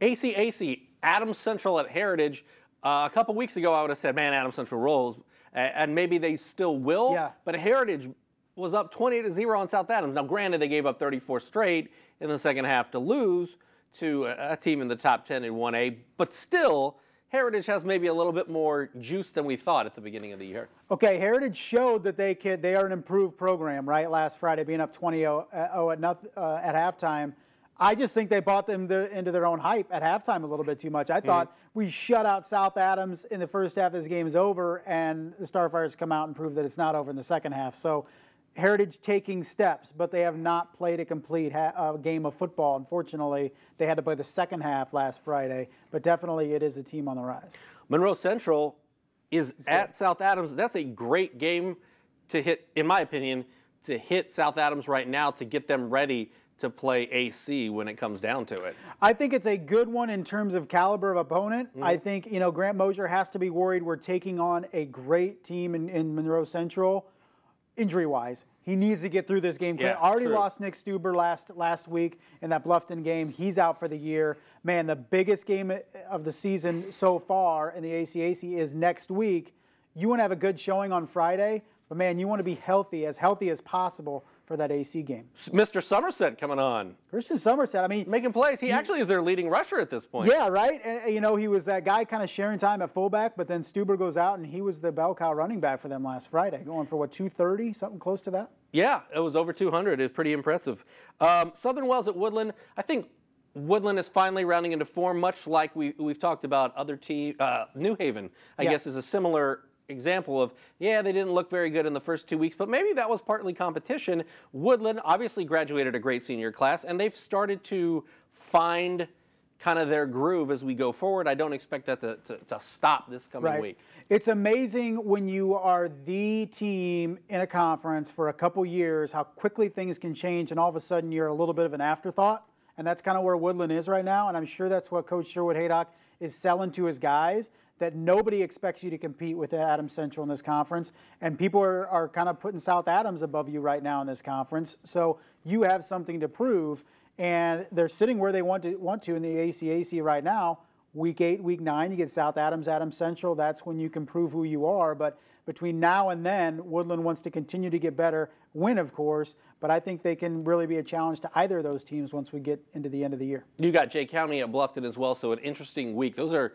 ACAC, Adams Central at Heritage. A couple weeks ago, I would have said, man, Adams Central rolls, and maybe they still will. Yeah. But Heritage was up 20-0 on South Adams. Now, granted, they gave up 34 straight in the second half to lose to a team in the top 10 in 1A, but still, Heritage has maybe a little bit more juice than we thought at the beginning of the year. Okay, Heritage showed that they are an improved program, right? Last Friday, being up 20-0 at halftime. I just think they bought them into their own hype at halftime a little bit too much. I thought we shut out South Adams in the first half. This game is over, and the Starfires come out and prove that it's not over in the second half. So Heritage taking steps, but they have not played a complete game of football. Unfortunately, they had to play the second half last Friday, but definitely it is a team on the rise. Monroe Central is at South Adams. That's a great game to hit, in my opinion, to hit South Adams right now to get them ready to play AC when it comes down to it. I think it's a good one in terms of caliber of opponent. I think, Grant Mosier has to be worried we're taking on a great team in Monroe Central. Injury-wise, he needs to get through this game. Yeah, already lost Nick Stuber last week in that Bluffton game. He's out for the year. Man, the biggest game of the season so far in the ACAC is next week. You want to have a good showing on Friday, but man, you want to be healthy as possible for that AC game. Mr. Somerset coming on. Christian Somerset, I mean, making plays. He actually is their leading rusher at this point. Yeah, right. And, he was that guy kind of sharing time at fullback, but then Stuber goes out, and he was the bell cow running back for them last Friday, going for, what, 230, something close to that? Yeah, it was over 200. It's pretty impressive. Southern Wells at Woodland. I think Woodland is finally rounding into form, much like we've talked about other teams. New Haven, I guess, is a similar example of, yeah, they didn't look very good in the first 2 weeks, but maybe that was partly competition. Woodland obviously graduated a great senior class, and they've started to find kind of their groove as we go forward. I don't expect that to stop this coming week. It's amazing when you are the team in a conference for a couple years, how quickly things can change, and all of a sudden you're a little bit of an afterthought, and that's kind of where Woodland is right now, and I'm sure that's what Coach Sherwood Haydock is selling to his guys, that nobody expects you to compete with Adams Central in this conference, and people are kind of putting South Adams above you right now in this conference. So you have something to prove, and they're sitting where they want to in the ACAC right now. Week 8, Week 9, you get South Adams, Adams Central. That's when you can prove who you are. But between now and then, Woodland wants to continue to get better, win, of course, but I think they can really be a challenge to either of those teams once we get into the end of the year. You got Jay County at Bluffton as well, so an interesting week. Those are,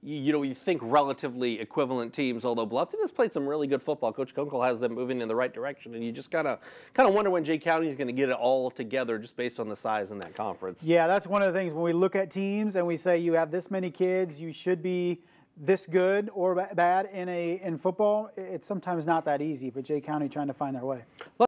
you think relatively equivalent teams, although Bluffton has played some really good football. Coach Kunkel has them moving in the right direction, and you just kind of wonder when Jay County is going to get it all together just based on the size in that conference. Yeah, that's one of the things when we look at teams and we say you have this many kids, you should be this good or bad in football. It's sometimes not that easy, but Jay County trying to find their way.